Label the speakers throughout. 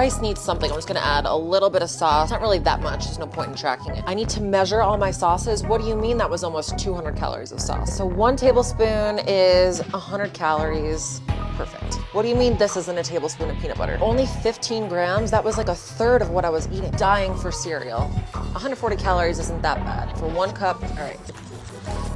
Speaker 1: Rice needs something. I'm just gonna add a little bit of sauce. Not really that much. There's no point in tracking it. I need to measure all my sauces. What do you mean that was almost 200 calories of sauce? So 1 tablespoon is 100 calories. Perfect. What do you mean this isn't a tablespoon of peanut butter? Only 15 grams? That was like a third of what I was eating. Dying for cereal. 140 calories isn't that bad. For 1 cup, all right.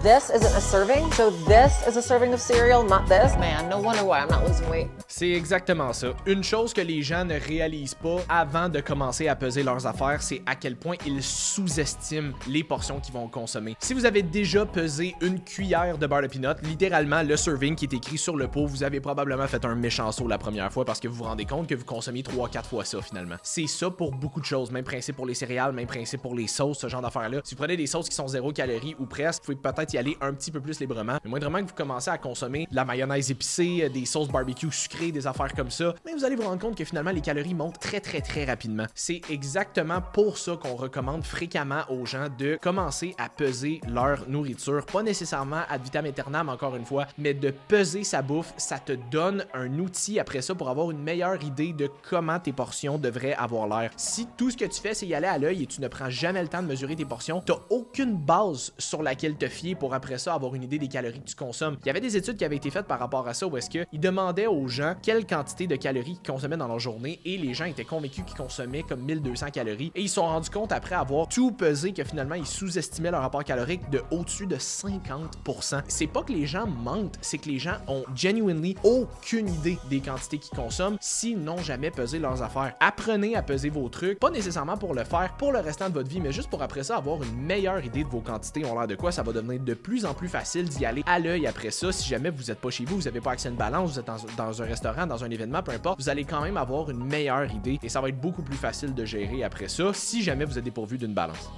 Speaker 1: This isn't a serving, so this is a serving of cereal, not this. Man, no wonder why I'm not losing weight.
Speaker 2: C'est exactement ça. Une chose que les gens ne réalisent pas avant de commencer à peser leurs affaires, c'est à quel point ils sous-estiment les portions qu'ils vont consommer. Si vous avez déjà pesé une cuillère de beurre de peanut, littéralement le serving qui est écrit sur le pot, vous avez probablement fait un méchant saut la première fois parce que vous vous rendez compte que vous consommez 3-4 fois ça finalement. C'est ça pour beaucoup de choses, même principe pour les céréales, même principe pour les sauces, ce genre d'affaires-là. Si vous prenez des sauces qui sont 0 calories ou presque, vous pouvez peut-être y aller un petit peu plus librement. Mais moindrement que vous commencez à consommer de la mayonnaise épicée, des sauces barbecue sucrées, des affaires comme ça, mais vous allez vous rendre compte que finalement les calories montent très rapidement. C'est exactement pour ça qu'on recommande fréquemment aux gens de commencer à peser leur nourriture, pas nécessairement ad vitam aeternam encore une fois, mais de peser sa bouffe, ça te donne un outil après ça pour avoir une meilleure idée de comment tes portions devraient avoir l'air. Si tout ce que tu fais c'est y aller à l'œil et tu ne prends jamais le temps de mesurer tes portions, t'as aucune base sur laquelle te fier pour après ça avoir une idée des calories que tu consommes. Il y avait des études qui avaient été faites par rapport à ça où est-ce qu'ils demandaient aux gens quelle quantité de calories qu'ils consommaient dans leur journée et les gens étaient convaincus qu'ils consommaient comme 1200 calories et ils se sont rendus compte après avoir tout pesé que finalement ils sous-estimaient leur rapport calorique de au-dessus de 50%. C'est pas que les gens mentent, c'est que les gens ont genuinely aucune idée des quantités qu'ils consomment s'ils n'ont jamais pesé leurs affaires. Apprenez à peser vos trucs, pas nécessairement pour le faire pour le restant de votre vie, mais juste pour après ça avoir une meilleure idée de vos quantités ont l'air de quoi. Ça va devenir de plus en plus facile d'y aller à l'œil après ça. Si jamais vous n'êtes pas chez vous, vous n'avez pas accès à une balance, vous êtes dans un restaurant, dans un événement, peu importe, vous allez quand même avoir une meilleure idée et ça va être beaucoup plus facile de gérer après ça si jamais vous êtes dépourvu d'une balance.